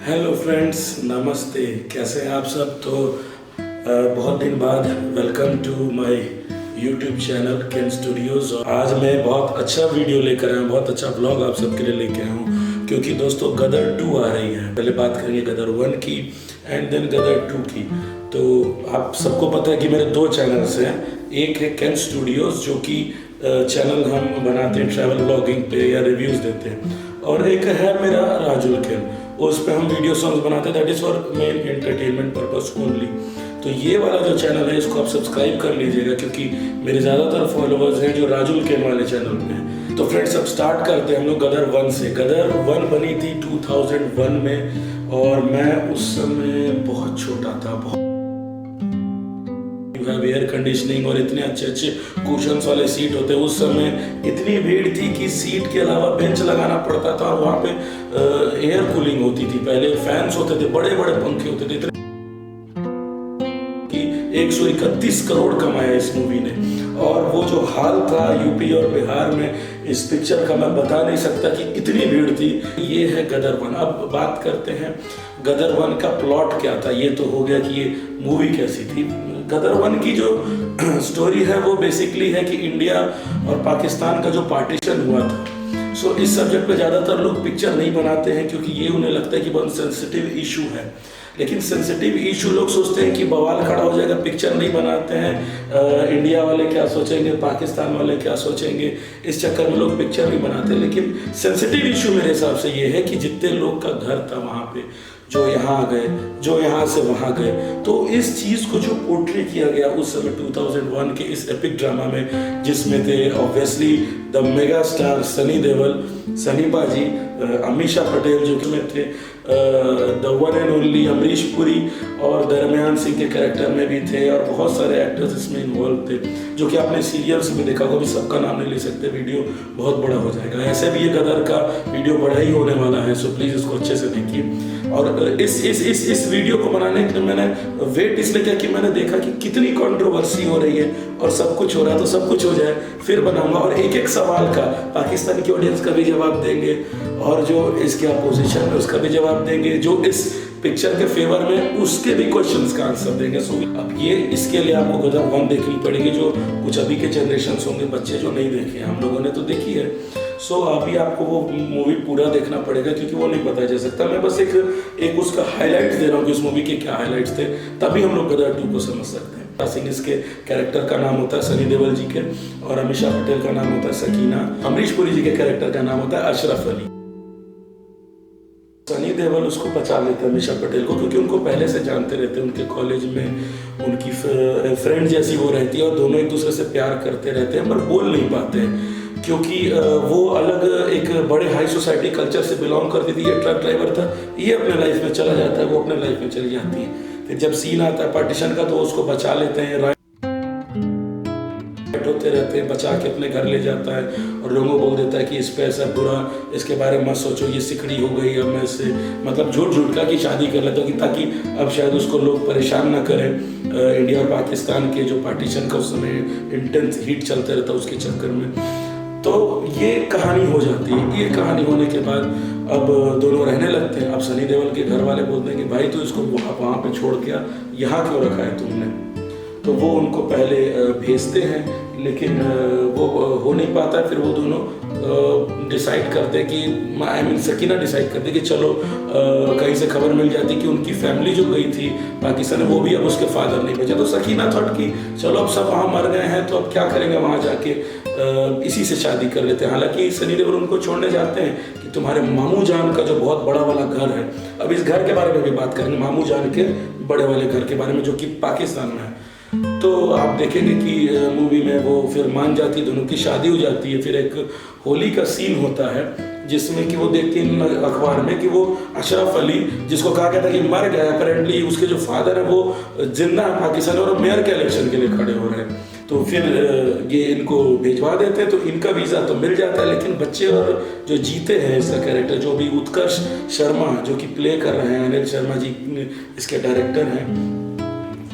Hello friends, नमस्ते। कैसे हैं आप सब? तो बहुत दिन बाद welcome to my YouTube channel Ken studios. आज मैं बहुत अच्छा वीडियो लेकर आया हूँ, बहुत अच्छा व्लॉग आप सबके लिए लेके आया हूँ, क्योंकि दोस्तों गदर 2 आ रही है। पहले बात करेंगे गदर 1 की एंड देन गदर 2 की। तो आप सबको पता है कि मेरे 2 चैनल्स हैं। एक है केन स्टूडियोज़, जो कि चैनल हम बनाते हैं ट्रैवल व्लॉगिंग पे या रिव्यूज़ देते हैं, और एक है मेरा राजुल केन, उस पर हम वीडियो सॉन्ग्स बनाते हैं। That is for main entertainment purpose only. तो ये वाला जो चैनल है इसको आप सब्सक्राइब कर लीजिएगा, क्योंकि मेरे ज़्यादातर फॉलोअर्स हैं जो राजुल केन वाले चैनल में हैं। तो फ्रेंड्स, अब स्टार्ट करते हैं हम लोग गदर 1 से। गदर 1 बनी थी 2001 में, और मैं उस समय बहुत छोटा था। बहुत एयर कंडीशनिंग और इतने अच्छे अच्छे कुशन्स वाले सीट होते। उस समय इतनी भीड़ थी कि सीट के अलावा बेंच लगाना पड़ता था, और वहाँ पे एयर कूलिंग होती थी। पहले फैंस होते थे, बड़े बड़े पंखे होते थे। 131 करोड़ कमाया इस मूवी ने, और वो जो हाल था यूपी और बिहार में इस पिक्चर का, मैं बता नहीं सकता कि इतनी भीड़ थी। ये है गदर 1। अब बात करते हैं गदर 1 का प्लॉट क्या था। ये तो हो गया कि ये मूवी कैसी थी। गदर 1 की जो स्टोरी है वो बेसिकली है कि इंडिया और पाकिस्तान का जो पार्टीशन हुआ था। सो इस सब्जेक्ट पे ज़्यादातर लोग पिक्चर नहीं बनाते हैं, क्योंकि ये उन्हें लगता है कि बहुत सेंसिटिव इशू है। लेकिन सेंसिटिव इशू लोग सोचते हैं कि बवाल खड़ा हो जाएगा, पिक्चर नहीं बनाते हैं। इंडिया वाले क्या सोचेंगे, पाकिस्तान वाले क्या सोचेंगे, इस चक्कर में लोग पिक्चर नहीं बनाते। लेकिन सेंसिटिव इशू मेरे हिसाब से ये है कि जितने लोग का घर था वहाँ पे, जो यहाँ आ गए, जो यहाँ से वहाँ गए, तो इस चीज़ को जो पोर्ट्रे किया गया उस समय 2001 के इस एपिक ड्रामा में, जिसमें थे obviously the mega star Sunny Deol, Sunny बाजी, अमीषा पटेल जो कि में थे, the one and only Amrish Puri, और दरमियान सिंह के कैरेक्टर में भी थे, और बहुत सारे एक्टर्स इसमें इन्वॉल्व थे, जो कि आपने सीरियल्स में देखा होगा। अभी सबका नाम नहीं ले सकते, वीडियो बहुत बड़ा हो जाएगा। ऐसे भी ये गदर का वीडियो बड़ा ही होने वाला है, सो प्लीज़ इसको अच्छे से देखिए। और इस वीडियो को बनाने के लिए मैंने वेट इसलिए किया कि मैंने देखा कि कितनी कंट्रोवर्सी हो रही है, और सब कुछ हो रहा है, तो सब कुछ हो जाए फिर बनाऊंगा। और एक एक सवाल का पाकिस्तान की ऑडियंस का भी जवाब देंगे, और जो इसके अपोजिशन है उसका भी जवाब देंगे, जो इस पिक्चर के फेवर में उसके भी क्वेश्चंस का आंसर देंगे। सो अब ये इसके लिए आपको गदर 1 देखनी पड़ेगी, जो कुछ अभी के जनरेशन होंगे, बच्चे जो नहीं देखे, हम लोगों ने तो देखी है। सो अभी आपको वो मूवी पूरा देखना पड़ेगा, क्योंकि वो नहीं बताया जा सकता। मैं बस एक उसका हाईलाइट्स दे रहा हूँ कि उस मूवी के क्या हाईलाइट्स थे, तभी हम लोग गदर 2 को समझ सकते हैं। सिंह इसके कैरेक्टर का नाम होता है सनी देओल जी के, और अमीषा पटेल का नाम होता है सकीना। अमरीश पुरी जी के कैरेक्टर का नाम होता है अशरफ अली। सनी देओल उसको बचा लेते हैं अमीषा पटेल को, क्योंकि उनको पहले से जानते रहते हैं। उनके कॉलेज में उनकी फ्रेंड जैसी वो रहती है, और दोनों एक दूसरे से प्यार करते रहते हैं, पर बोल नहीं पाते हैं, क्योंकि वो अलग एक बड़े हाई सोसाइटी कल्चर से बिलोंग करती थी। ये ट्रक ड्राइवर था, ये अपने लाइफ में चला जाता है, वो अपने लाइफ में चली जाती है। फिर जब सीन आता है पार्टीशन का, तो उसको बचा लेते हैं, राइट होते रहते हैं, बचा के अपने घर ले जाता है, और लोगों को बोल देता है कि इस पे ऐसा बुरा, इसके बारे में मत सोचो, ये सिकड़ी हो गई, अब मैं इससे मतलब झूठ झूठ का कि शादी कर लेता हूँ, ताकि अब शायद उसको लोग परेशान ना करें। इंडिया और पाकिस्तान के जो पार्टीशन का उस समय इंटेंस हीट चलते रहता उसके चक्कर में। तो ये कहानी हो जाती है। ये कहानी होने के बाद अब दोनों रहने लगते हैं। अब सनी देओल के घर वाले बोलते हैं कि भाई तो इसको वहाँ पे छोड़ के यहाँ क्यों रखा है तुमने। तो वो उनको पहले भेजते हैं, लेकिन वो हो नहीं पाता। फिर वो दोनों डिसाइड करते हैं कि सकीना डिसाइड करती है कि चलो कहीं से खबर मिल जाती कि उनकी फैमिली जो गई थी पाकिस्तान, वो भी अब उसके फादर नहीं भेजा। तो सकीना थॉट कि चलो अब सब वहाँ मर गए हैं, तो अब क्या करेंगे, वहाँ जाके इसी से शादी कर लेते हैं। हालांकि सनी देओल उनको छोड़ने जाते हैं कि तुम्हारे मामू जान का जो बहुत बड़ा वाला घर है, अब इस घर के बारे में भी बात करेंगे, मामू जान के बड़े वाले घर के बारे में, जो कि पाकिस्तान में है। तो आप देखेंगे कि मूवी में वो फिर मान जाती है, दोनों की शादी हो जाती है। फिर एक होली का सीन होता है, जिसमें कि वो देखते हैं अखबार में कि वो अशरफ अली, जिसको कहा गया था कि मर गया, अपेरेंटली उसके जो फादर है वो जिंदा है पाकिस्तान, और मेयर के इलेक्शन के लिए खड़े हो रहे हैं। तो फिर ये इनको भिजवा देते हैं, तो इनका वीज़ा तो मिल जाता है। लेकिन बच्चे और जो जीते हैं इसका कैरेक्टर, जो भी उत्कर्ष शर्मा जो कि प्ले कर रहे हैं, अनिल शर्मा जी इसके डायरेक्टर हैं,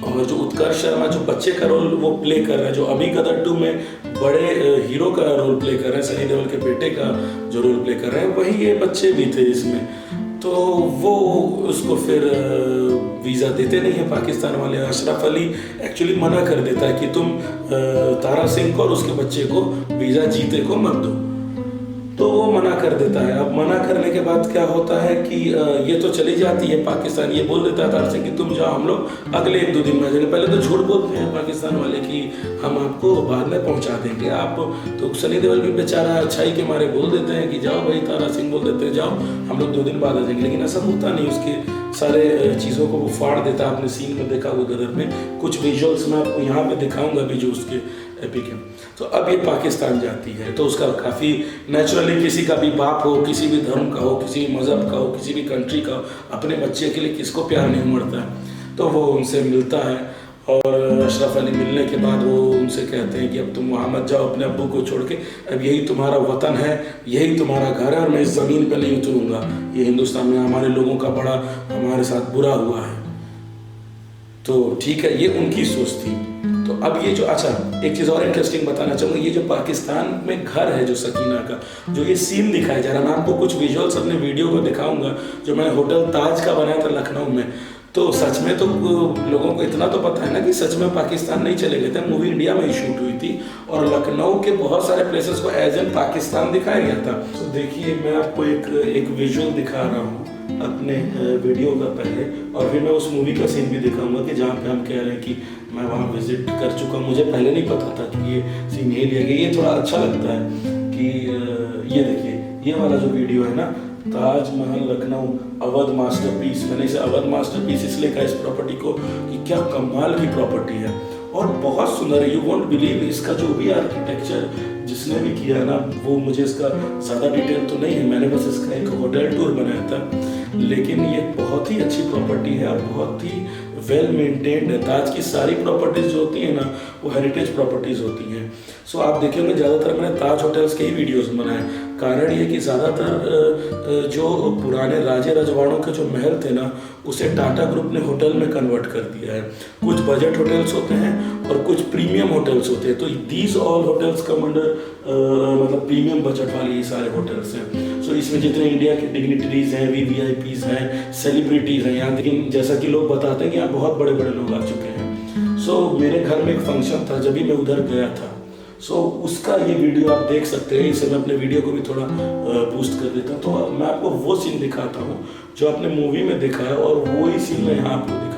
और जो उत्कर्ष शर्मा जो बच्चे का रोल वो प्ले कर रहे हैं, जो अभी गदर 2 में बड़े हीरो का रोल प्ले कर रहे हैं, सनी देओल के बेटे का जो रोल प्ले कर रहे हैं, वही ये बच्चे भी थे इसमें। तो वो उसको फिर वीज़ा देते नहीं है पाकिस्तान वाले। अशरफ अली एक्चुअली मना कर देता है कि तुम तारा सिंह को और उसके बच्चे को वीज़ा जीते को मत दो, तो वो मना कर देता है। अब मना करने के बाद क्या होता है कि ये तो चली जाती है पाकिस्तान, ये बोल देता है तारा सिंह कि तुम जाओ, हम लोग अगले 1-2 दिन में आ जाएंगे। पहले तो झूठ बोलते हैं पाकिस्तान वाले कि हम आपको बाद में पहुंचा देंगे। आप तो सनी देओल भी बेचारा अच्छाई के मारे बोल देते हैं कि जाओ भाई, तारा सिंह बोल देते हैं जाओ, हम लोग 2 दिन बाद आ जाएंगे, लेकिन ऐसा होता नहीं। उसके सारे चीज़ों को वो फाड़ देता है। आपने सीन में देखा वो गदर में, कुछ विजुअल्स मैं आपको यहाँ पे दिखाऊंगा भी जो उसके एपिक है। तो अब ये पाकिस्तान जाती है तो उसका काफ़ी नेचुरली, किसी का भी बाप हो, किसी भी धर्म का हो, किसी भी मज़हब का हो, किसी भी कंट्री का हो, अपने बच्चे के लिए किसको प्यार नहीं मरता है। तो वो उनसे मिलता है और अशरफ अली मिलने के बाद वो उनसे कहते हैं कि अब तुम वहाँ मत जाओ अपने अब्बू को छोड़ के, अब यही तुम्हारा वतन है, यही तुम्हारा घर है और मैं इस ज़मीन पर नहीं उतरूँगा। ये हिंदुस्तान में हमारे लोगों का बड़ा हमारे साथ बुरा हुआ है। तो ठीक है, ये उनकी सोच थी। तो अब ये जो, अच्छा एक चीज़ और इंटरेस्टिंग बताना चाहूँगा, ये जो पाकिस्तान में घर है जो सकीना का, जो ये सीन दिखाया जा रहा है, मैं आपको कुछ विजुअल्स अपने वीडियो को दिखाऊंगा जो मैंने होटल ताज का बनाया था लखनऊ में। तो सच में तो लोगों को इतना तो पता है ना कि सच में पाकिस्तान नहीं चले गए थे, मूवी इंडिया में ही शूट हुई थी और लखनऊ के बहुत सारे प्लेसेस को एज एन पाकिस्तान दिखाया गया था। तो देखिए मैं आपको एक विजुअल दिखा रहा हूँ अपने वीडियो का पहले, और फिर मैं उस मूवी का सीन भी दिखाऊंगा कि जहाँ पे हम कह रहे हैं कि मैं वहाँ विजिट कर चुका हूँ, मुझे पहले नहीं पता था कि ये सीन यही लिया गया। ये थोड़ा अच्छा लगता है कि ये देखिए, ये वाला जो वीडियो है ना, ताजमहल लखनऊ अवध मास्टरपीस, मैंने इसे अवध मास्टरपीस इसलिए कहा इस प्रॉपर्टी को कि क्या कमाल की प्रॉपर्टी है और बहुत सुंदर है। यू वोंट बिलीव, इसका जो भी आर्किटेक्चर जिसने भी किया है ना, वो मुझे इसका ज़्यादा डिटेल तो नहीं है, मैंने बस इसका एक होटल टूर बनाया था, लेकिन ये बहुत ही अच्छी प्रॉपर्टी है और बहुत ही वेल मेंटेन्ड है। ताज की सारी प्रॉपर्टीज़ जो होती हैं ना, वो हेरिटेज प्रॉपर्टीज़ होती हैं। सो आप देखेंगे ज़्यादातर मैंने ताज होटल्स के ही वीडियोस बनाए। कारण ये कि ज़्यादातर जो पुराने राजे रजवाड़ों के जो महल थे ना, उसे टाटा ग्रुप ने होटल में कन्वर्ट कर दिया है। कुछ बजट होटल्स होते हैं और कुछ प्रीमियम होटल्स होते हैं। तो these all hotels come under मतलब प्रीमियम बजट वाले ये सारे होटल्स हैं। सो इसमें जितने इंडिया के डिग्निटरीज हैं, VVIPs हैं, सेलिब्रिटीज़ हैं यहाँ, लेकिन जैसा कि लोग बताते हैं कि यहाँ बहुत बड़े बड़े लोग आ चुके हैं। सो मेरे घर में एक फंक्शन था, जब भी मैं उधर गया था, सो उसका ये वीडियो आप देख सकते हैं। इसे मैं अपने वीडियो को भी थोड़ा बूस्ट कर देता हूँ। तो मैं आपको वो सीन दिखाता हूँ जो आपने मूवी में देखा है और वो ही सीन मैं यहाँ आपको दिखाता हूँ।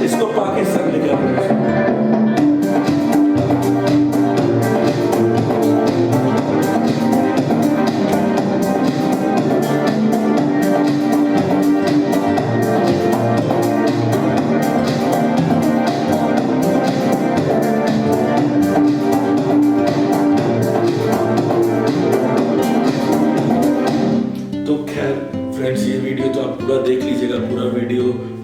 इसको पाकिस्तान निकाल फ्रेंड्स, ये वीडियो तो आप पूरा देख लीजिएगा। पूरा वीडियो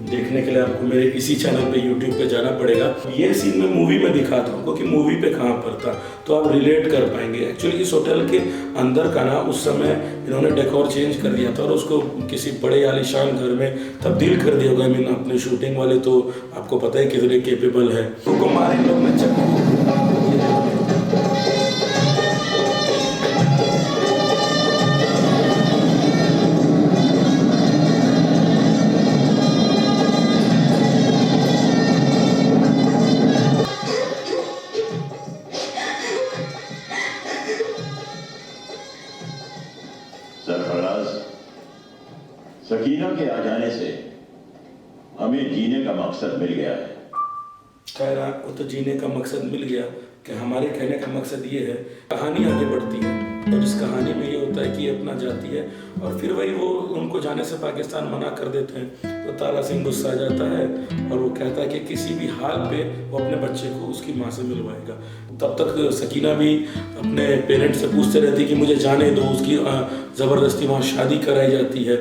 देखने के लिए आपको मेरे इसी चैनल पे यूट्यूब पे जाना पड़ेगा। ये सीन मैं मूवी में दिखाता हूँ कि मूवी पे कहाँ पर था, तो आप रिलेट कर पाएंगे। एक्चुअली इस होटल के अंदर का ना उस समय इन्होंने डेकोर चेंज कर दिया था और उसको किसी बड़े आलीशान घर में तब्दील कर दिया होगा। I mean, अपने शूटिंग वाले तो आपको पता है कितने केपेबल है। तो कुमारी लोग में सरफराज, सकीना के आ जाने से हमें जीने का मकसद मिल गया है। खैर, आपको तो जीने का मकसद मिल गया कि हमारे कहने का मकसद ये है, कहानी आगे बढ़ती है और इस कहानी में ये होता है कि ये अपना जाती है और फिर वही वो उनको जाने से पाकिस्तान मना कर देते हैं। तो तारा सिंह गुस्सा आ जाता है और वो कहता है कि किसी भी हाल पे वो अपने बच्चे को उसकी माँ से मिलवाएगा। तब तक सकीना भी अपने पेरेंट्स से पूछते रहती कि मुझे जाने दो। उसकी ज़बरदस्ती वहाँ शादी कराई जाती है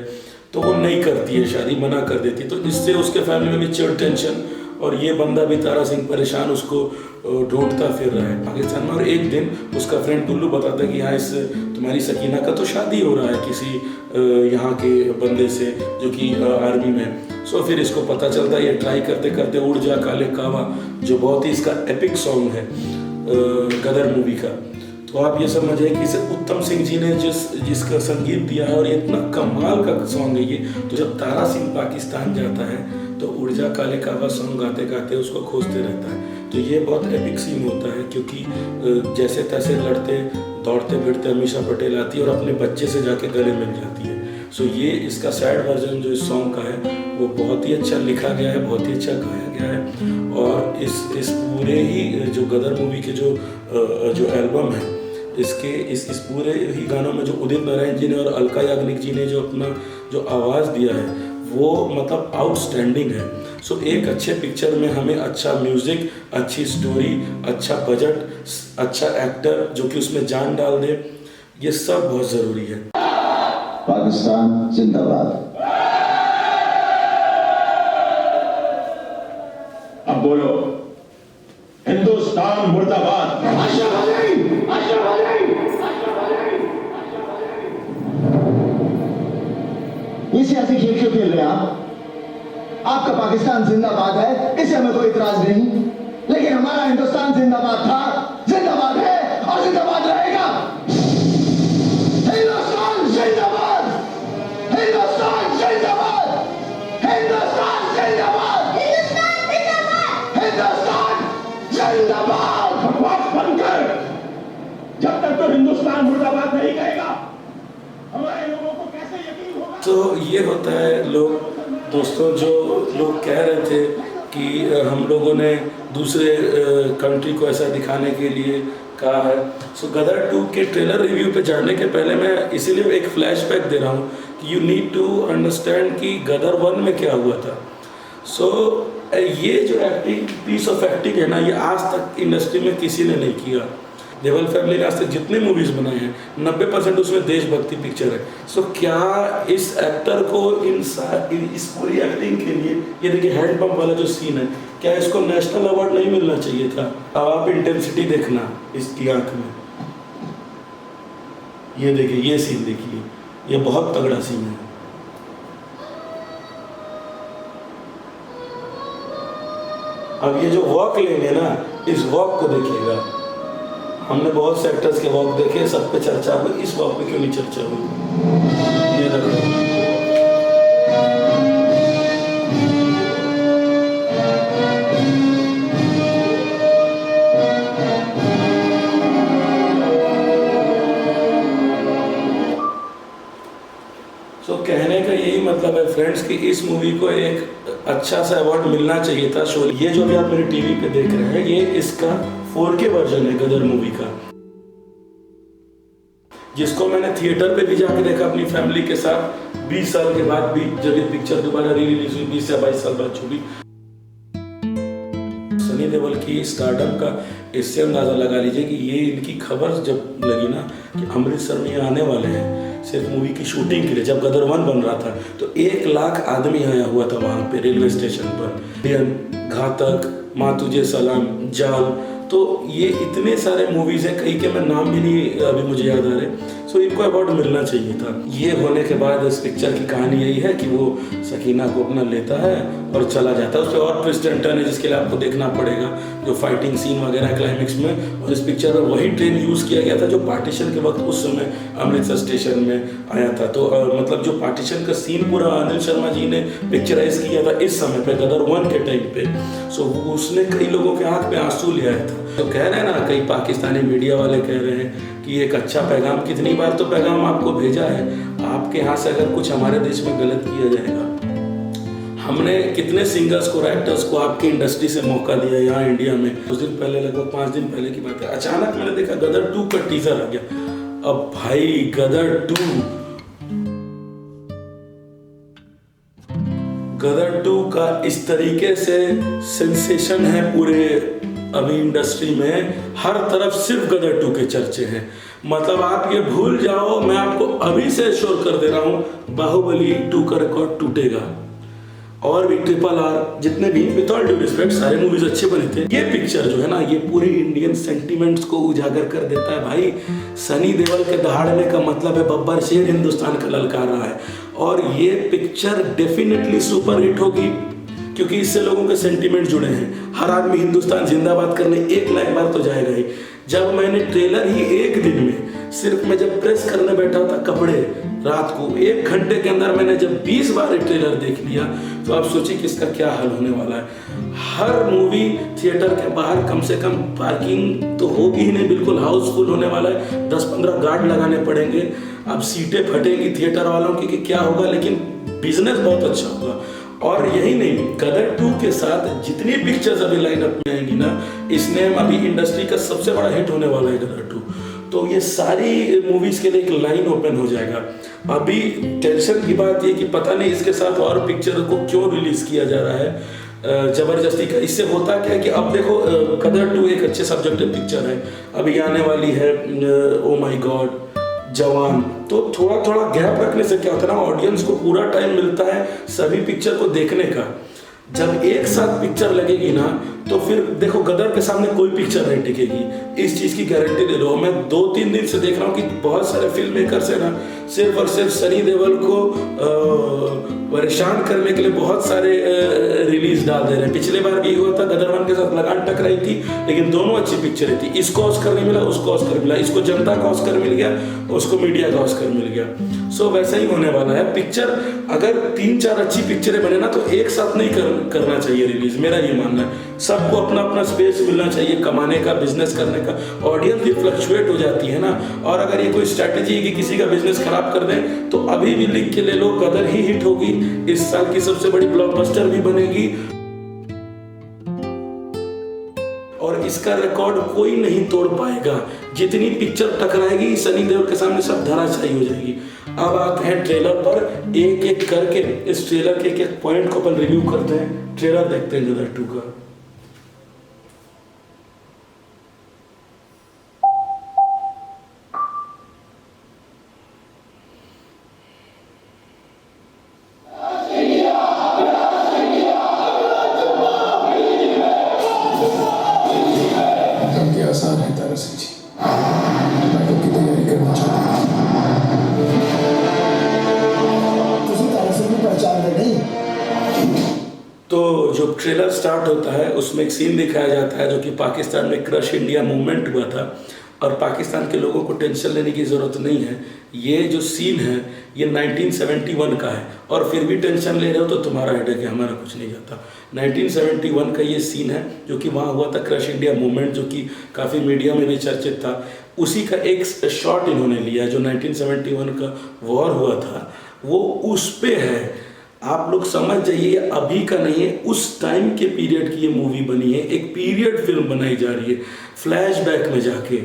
तो वो नहीं करती है, शादी मना कर देती। तो इससे उसके फैमिली में भी चिड़ टेंशन और ये बंदा भी तारा सिंह परेशान उसको ढूंढता फिर रहा है पाकिस्तान में। और एक दिन उसका फ्रेंड टुल्लू बताता है कि यहाँ इस तुम्हारी सकीना का तो शादी हो रहा है किसी यहाँ के बंदे से जो कि आर्मी में है। सो फिर इसको पता चलता है, ये ट्राई करते करते उड़ जा काले कावा, जो बहुत ही इसका एपिक सॉन्ग है गदर मूवी का। तो आप ये समझिए कि इसे उत्तम सिंह जी ने जिसका संगीत दिया है और ये इतना कमाल का सॉन्ग है ये। तो जब तारा सिंह पाकिस्तान जाता है तो उड़ जा काले कावा सॉन्ग गाते गाते उसको खोजते रहता है। तो ये बहुत एपिक सीन होता है, क्योंकि जैसे तैसे लड़ते दौड़ते फिरते अमीषा पटेल आती है और अपने बच्चे से जाके गले मिल जाती है। सो ये इसका सैड वर्जन जो इस सॉन्ग का है वो बहुत ही अच्छा लिखा गया है, बहुत ही अच्छा गाया गया है। और इस पूरे ही जो गदर मूवी के जो एल्बम है इसके इस पूरे ही गानों में जो उदित नारायण जी ने और अलका याग्निक जी ने जो अपना जो आवाज़ दिया है वो मतलब आउटस्टैंडिंग है। सो एक अच्छे पिक्चर में हमें अच्छा म्यूज़िक, अच्छी स्टोरी, अच्छा बजट, अच्छा एक्टर जो कि उसमें जान डाल दे, ये सब बहुत ज़रूरी है। पाकिस्तान जिंदाबाद। अब बोलो, हिंदुस्तान मुर्दाबाद। ये सियासी खेल क्यों खेल रहे हैं आप? आपका पाकिस्तान जिंदाबाद है, इससे हमें कोई इतराज नहीं, लेकिन हमारा हिंदुस्तान जिंदाबाद था, जिंदाबाद है और जिंदाबाद रहेगा। हिंदुस्तान जिंदाबाद, हिंदुस्तान जिंदाबाद, हिंदुस्तान जिंदाबाद, हिंदुस्तान जिंदाबाद। बकवास बंद कर। जब तक तो हिंदुस्तान मुर्दाबाद नहीं कहेगा हमारे लोगों को कैसे यकीन होगा? तो ये होता है लोग दोस्तों, जो लोग कह रहे थे कि हम लोगों ने दूसरे कंट्री को ऐसा दिखाने के लिए कहा है। सो गदर 2 के ट्रेलर रिव्यू पे जाने के पहले मैं इसीलिए एक फ्लैशबैक दे रहा हूँ कि यू नीड टू अंडरस्टैंड कि गदर 1 में क्या हुआ था। सो ये जो एक्टिंग पीस ऑफ एक्टिंग है ना, ये आज तक इंडस्ट्री में किसी ने नहीं किया। देवल फैमिली ने आज तक जितने मूवीज़ बनाए हैं 90% उसमें देशभक्ति पिक्चर है। सो क्या इस एक्टर को इस पूरी एक्टिंग के लिए, ये देखिए हैंडपंप वाला जो सीन है, क्या इसको नेशनल अवार्ड नहीं मिलना चाहिए था? अब आप इंटेंसिटी देखना इसकी आंख में, ये देखिए, ये सीन देखिए, ये बहुत तगड़ा सीन है। अब ये जो वॉक लेंगे ना, इस वॉक को देखिएगा। हमने बहुत से एक्टर्स के वॉक देखे, सब पे चर्चा हुई, इस वॉक पे क्यों नहीं चर्चा हुई? ये देखो, तो कहने का यही मतलब है फ्रेंड्स कि इस मूवी को एक अच्छा सा अवार्ड मिलना चाहिए था। शो ये जो भी आप मेरे टीवी पे देख रहे हैं, ये इसका 4K वर्जन है गदर मूवी का, जिसको मैंने थिएटर पे भी जाके देखा अपनी फैमिली के साथ 20 साल के बाद भी, जब ये पिक्चर दोबारा रिलीज हुई 20 या 22 साल बाद छूटी। सनी देओल की स्टारडम का इससे अंदाजा लगा लीजिए कि ये इनकी खबर जब लगी ना कि अमृतसर में ये आने वाले हैं सिर्फ मूवी की शूटिंग के लिए, जब गदर 1 बन रहा था तो 1 लाख आदमी आया हुआ था वहाँ पे रेलवे स्टेशन पर। घातक, माँ तुझे सलाम, जाल, तो ये इतने सारे मूवीज़ हैं, कई के मैं नाम भी नहीं अभी मुझे याद आ रहे। सो इनको अवार्ड मिलना चाहिए था। ये होने के बाद इस पिक्चर की कहानी यही है कि वो सकीना को अपना लेता है और चला जाता है। उस पर और ट्विस्ट एंड टर्न है जिसके लिए आपको देखना पड़ेगा, जो फाइटिंग सीन वगैरह क्लाइमेक्स में। और इस पिक्चर में वही ट्रेन यूज़ किया गया था जो पार्टीशन के वक्त उस समय अमृतसर स्टेशन में आया था। तो मतलब जो पार्टीशन का सीन पूरा अनिल शर्मा जी ने पिक्चराइज किया था इस समय पे गदर 1 के टाइम पे। सो उसने कई लोगों के आंख में आंसू ले आया था। तो कह रहे हैं ना, कई पाकिस्तानी मीडिया वाले कह रहे हैं कि एक अच्छा पैगाम, कितनी बार तो पैगाम आपको भेजा है, आपके यहाँ से अगर कुछ हमारे देश में गलत किया जाएगा। हमने कितने सिंगर्स को, राइटर्स को आपकी इंडस्ट्री से मौका दिया यहाँ इंडिया में। कुछ दिन पहले, लगभग 5 दिन पहले की बात है, अचानक मैंने देखा गदर 2 का टीजर आ गया। अब भाई गदर 2 का इस तरीके से सेंसेशन है पूरे अभी इंडस्ट्री में, हर तरफ सिर्फ गदर 2 के चर्चे हैं। मतलब आप ये भूल जाओ, मैं आपको अभी से श्योर कर दे रहा हूँ, बाहुबली 2 का रिकॉर्ड टूटेगा। और भी RRR जितने भी, विद ऑल ड्यू रिस्पेक्ट, सारे मूवीज अच्छे बने थे। ये पिक्चर जो है ना, ये पूरी इंडियन सेंटिमेंट्स को उजागर कर देता है भाई। सनी देओल के दहाड़ने का मतलब है बब्बर शेर हिंदुस्तान का ललकार रहा है, और ये पिक्चर डेफिनेटली सुपर हिट होगी क्योंकि इससे लोगों के सेंटिमेंट जुड़े हैं। हर आदमी हिंदुस्तान जिंदाबाद करने 1 लाख बार तो जाएगा ही। जब मैंने ट्रेलर ही 1 दिन में, सिर्फ मैं जब प्रेस करने बैठा था कपड़े रात को, 1 घंटे के अंदर मैंने जब 20 बार ट्रेलर देख लिया, तो आप सोचिए कि इसका क्या हाल होने वाला है। हर मूवी थिएटर के बाहर कम से कम पार्किंग तो होगी ही नहीं, बिल्कुल हाउसफुल होने वाला है। 10-15 गार्ड लगाने पड़ेंगे। अब सीटें फटेंगी थिएटर वालों की कि क्या होगा, लेकिन बिजनेस बहुत अच्छा होगा। और यही नहीं, गदर 2 के साथ जितनी पिक्चर्स अभी लाइनअप में आएंगी ना, इसने अभी इंडस्ट्री का सबसे बड़ा हिट होने वाला है गदर 2। तो ये सारी मूवीज के लिए एक लाइन ओपन हो जाएगा। अभी टेंशन की बात ये कि पता नहीं इसके साथ और पिक्चर को क्यों रिलीज किया जा रहा है जबरदस्ती का। इससे होता क्या है कि अब देखो, गदर 2 एक अच्छे सब्जेक्टिव पिक्चर है, अभी आने वाली है ओ माय गॉड, जवान। तो थोड़ा थोड़ा गैप रखने से क्या होता है ना, ऑडियंस को पूरा टाइम मिलता है सभी पिक्चर को देखने का। जब एक साथ पिक्चर लगेगी ना, तो फिर देखो गदर के सामने कोई पिक्चर नहीं टिकेगी, इस चीज की गारंटी दे दो। मैं 2-3 दिन से देख रहा हूँ कि बहुत सारे फिल्म मेकर्स है ना, सिर्फ और सिर्फ सनी देओल को परेशान करने के लिए बहुत सारे रिलीज डाल दे रहे हैं। पिछले बार भी हुआ था, गदर 1 के साथ लगान टकराई थी, लेकिन दोनों अच्छी पिक्चरें थी। इसको ऑस्कर नहीं मिला, उसको ऑस्कर मिला, इसको जनता का ऑस्कर मिल गया, उसको मीडिया का ऑस्कर मिल गया। सो वैसा ही होने वाला है। पिक्चर अगर 3-4 अच्छी पिक्चरें बने ना, तो एक साथ नहीं करना चाहिए रिलीज, मेरा ये मानना है। सबको अपना अपना स्पेस मिलना चाहिए कमाने का, बिजनेस करने का। ऑडियंस भी फ्लक्चुएट हो जाती है ना, और अगर ये कोई स्ट्रैटेजी है कि किसी का बिजनेस खराब कर दें, तो अभी भी लिख के ले लो, गदर ही हिट होगी, इस साल की सबसे बड़ी ब्लॉकबस्टर भी बनेगी, और इसका रिकॉर्ड कोई नहीं तोड़ पाएगा। जितनी पिक्चर टकराएगी सनी देओल के सामने सब धराशायी हो जाएगी। अब आते हैं ट्रेलर पर, एक एक करके इस ट्रेलर के एक पॉइंट को अपन रिव्यू करते हैं। ट्रेलर देखते हैं गदर 2 का। आसान है तारा सिंह जी, नाटक की तैयारी करना चाहता हूँ। तारा सिंह की पहचान है नहीं? तो जो ट्रेलर स्टार्ट होता है उसमें एक सीन दिखाया जाता है जो कि पाकिस्तान में क्रश इंडिया मूवमेंट हुआ था, और पाकिस्तान के लोगों को टेंशन लेने की ज़रूरत नहीं है। ये जो सीन है ये 1971 का है, और फिर भी टेंशन ले रहे हो तो तुम्हारा हेडेक है, हमारा कुछ नहीं जाता। 1971 का ये सीन है जो कि वहाँ हुआ था, क्रश इंडिया मूवमेंट, जो कि काफ़ी मीडिया में भी चर्चित था। उसी का एक शॉट इन्होंने लिया, जो 1971 का वॉर हुआ था वो उस पे है। आप लोग समझ जाइए, अभी का नहीं है, उस टाइम के पीरियड की ये मूवी बनी है, एक पीरियड फिल्म बनाई जा रही है फ्लैशबैक में जाके।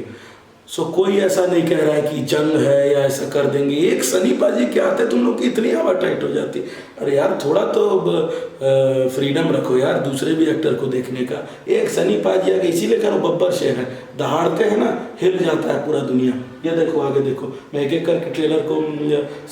सो कोई ऐसा नहीं कह रहा है कि जंग है या ऐसा कर देंगे। एक सनी पाजी क्या आते, तुम लोग की इतनी हवा टाइट हो जाती। अरे यार थोड़ा तो फ्रीडम रखो यार दूसरे भी एक्टर को देखने का। एक सनी पाजी आगे, इसीलिए करो बब्बर शेर है, दहाड़ते हैं ना हिल जाता है पूरा दुनिया। ये देखो आगे देखो, मैं एक एक करके ट्रेलर को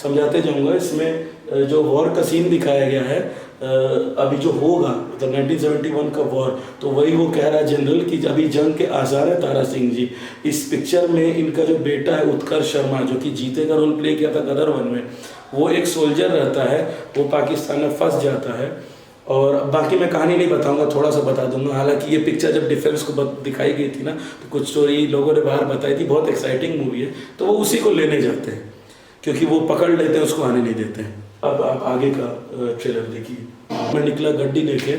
समझाते जाऊँगा। इसमें जो वॉर का सीन दिखाया गया है, अभी जो होगा मतलब 1971 का वॉर, तो वही वो कह रहा है जनरल कि अभी जंग के आसार है तारा सिंह जी। इस पिक्चर में इनका जो बेटा है उत्कर्ष शर्मा, जो कि जीते का रोल प्ले किया था गदर 1 में, वो एक सोल्जर रहता है, वो पाकिस्तान में फंस जाता है। और बाकी मैं कहानी नहीं बताऊंगा, थोड़ा सा बता दूंगा। हालांकि ये पिक्चर जब डिफेंस को दिखाई गई थी ना, तो कुछ स्टोरी लोगों ने बाहर बताई थी, बहुत एक्साइटिंग मूवी है। तो वो उसी को लेने जाते हैं क्योंकि वो पकड़ लेते हैं, उसको आने नहीं देते हैं। अब आप आगे का ट्रेलर देखिए। मैं निकला गड्डी लेके,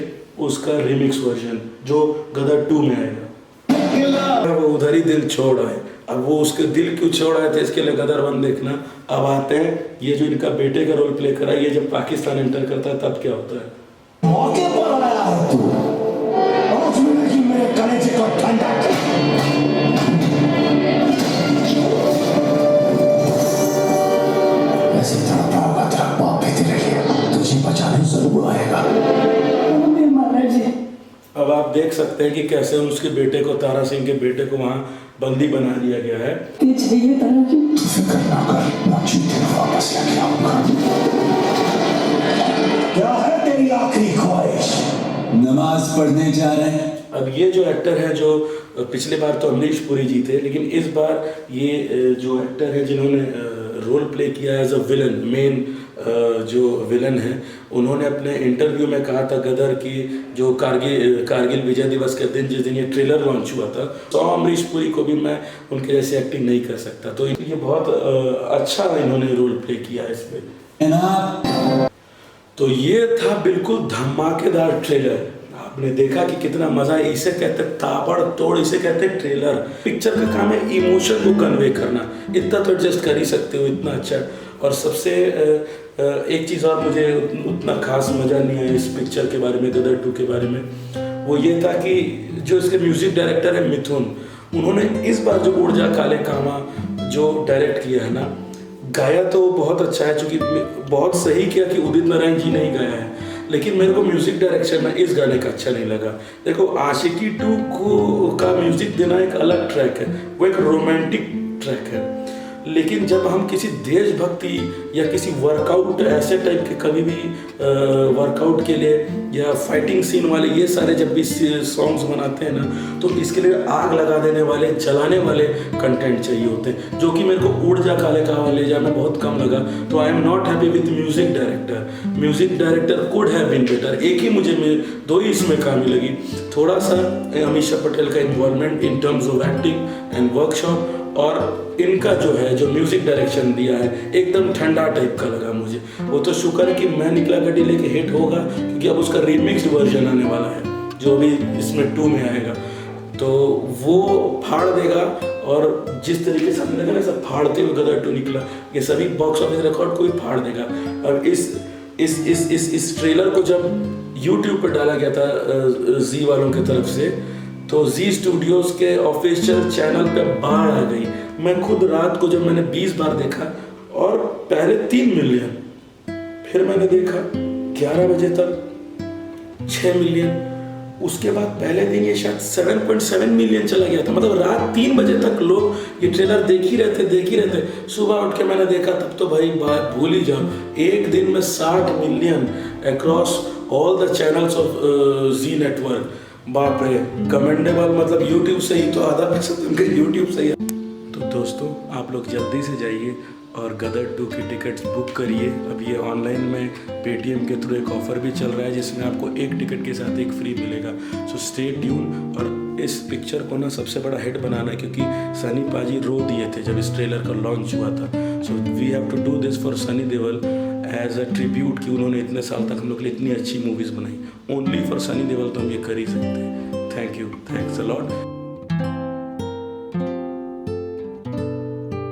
उसका रिमिक्स वर्जन जो गदर 2 में आएगा, वो उधर ही दिल छोड़ आए। अब वो उसके दिल क्यों छोड़ आए थे, इसके लिए गदर 1 देखना। अब आते हैं ये जो इनका बेटे का रोल प्ले करा, ये जब पाकिस्तान एंटर करता है तब क्या होता है। मौके पर आया है तू, और उसमें कि मेरे कलेजे को ठंडा कर। ऐसे तड़पा होगा तेरा बाप भी तेरे लिए, तुझे बचाने जरूर आएगा। अब आप देख सकते हैं कि कैसे उसके बेटे को, तारा सिंह के बेटे को वहाँ बंदी बना दिया गया है। फिक्र ना कर, मैं जीते वापस लेके आऊंगा। क्या है तेरी आखिरी पढ़ने जा रहे हैं। अब ये जो एक्टर है, जो पिछले बार तो अमरीश पुरी जीते, लेकिन इस बार ये जो एक्टर है जिन्होंने रोल प्ले किया एज अ विलन, मेन जो विलन है, उन्होंने अपने इंटरव्यू में कहा था गदर की जो कारगिल विजय दिवस के दिन, जिस दिन ये ट्रेलर लॉन्च हुआ था, तो अमरीश पुरी को भी मैं उनके जैसी एक्टिंग नहीं कर सकता। तो ये बहुत अच्छा इन्होंने रोल प्ले किया इसमें। तो ये था बिल्कुल धमाकेदार ट्रेलर। आपने देखा कि कितना मजा है। इसे कहते हैं ताबड़तोड़, इसे कहते हैं ट्रेलर। पिक्चर का काम है इमोशन को कन्वे करना, इतना तो एडजस्ट कर ही सकते हो, इतना अच्छा। और सबसे एक चीज़ और मुझे उतना खास मजा नहीं आया इस पिक्चर के बारे में, गदर 2 के बारे में, वो ये था कि जो इसके म्यूजिक डायरेक्टर है मिथुन, उन्होंने इस बार जो उड़ जा काले कामा जो डायरेक्ट किया है ना, गाया तो बहुत अच्छा है, चूँकि बहुत सही किया कि उदित नारायण जी ने ही गाया है, लेकिन मेरे को म्यूजिक डायरेक्शन में इस गाने का अच्छा नहीं लगा। देखो आशिकी 2 का म्यूजिक देना एक अलग ट्रैक है, वो एक रोमांटिक ट्रैक है, लेकिन जब हम किसी देशभक्ति या किसी वर्कआउट ऐसे टाइप के कभी भी वर्कआउट के लिए या फाइटिंग सीन वाले ये सारे जब भी सॉन्ग्स बनाते हैं ना, तो इसके लिए आग लगा देने वाले, जलाने वाले कंटेंट चाहिए होते हैं, जो कि मेरे को उड़ जा काले कावा ले जा में बहुत कम लगा। तो I am not happy with music director. Music director could have been better. एक ही मुझे 2 ही इसमें कमी लगी, थोड़ा सा अमीषा पटेल का involvement in terms of acting and workshop, और इनका जो है जो म्यूजिक डायरेक्शन दिया है एकदम ठंडा टाइप का लगा मुझे। वो तो शुक्र है कि मैं निकला गड्डी लेके हिट होगा, क्योंकि अब उसका रीमिक्स वर्जन आने वाला है जो भी इसमें 2 में आएगा, तो वो फाड़ देगा। और जिस तरीके से हमने देखा ना, सब फाड़ते हुए गदर 2 निकला, ये सभी बॉक्स ऑफिस रिकॉर्ड को ही फाड़ देगा। और इस ट्रेलर को जब यूट्यूब पर डाला गया था जी वालों की तरफ से, तो जी स्टूडियोज के ऑफिशियल चैनल पे बाढ़ आ गई। मैं खुद रात को जब मैंने 20 बार देखा, और पहले 3 मिलियन, फिर मैंने देखा 11 बजे तक 6 मिलियन, उसके बाद पहले दिन ये शायद 7.7 मिलियन चला गया था। मतलब रात 3 बजे तक लोग ये ट्रेलर देख ही रहे थे। सुबह उठ के मैंने देखा, तब तो भाई बात भूल ही जाओ, एक दिन में 60 million across all the channels of G network. बाप रे, कमेंडेबल। मतलब यूट्यूब से ही तो आधा पैसा उनके यूट्यूब से ही। तो दोस्तों आप लोग जल्दी से जाइए और गदर 2 की टिकट्स बुक करिए। अब ये ऑनलाइन में पेटीएम के थ्रू एक ऑफ़र भी चल रहा है, जिसमें आपको एक टिकट के साथ एक फ्री मिलेगा। So stay tune. और इस पिक्चर को ना सबसे बड़ा हिट बनाना है, क्योंकि सनी पाजी रो दिए थे जब इस ट्रेलर का लॉन्च हुआ था। So we have to do this for Sunny Deol as a tribute, कि उन्होंने इतने साल तक हम लोग के लिए इतनी अच्छी मूवीज़ बनाई। ओनली फॉर सनी देओल तो हम ये कर ही सकते हैं। Thank you, thanks a lot.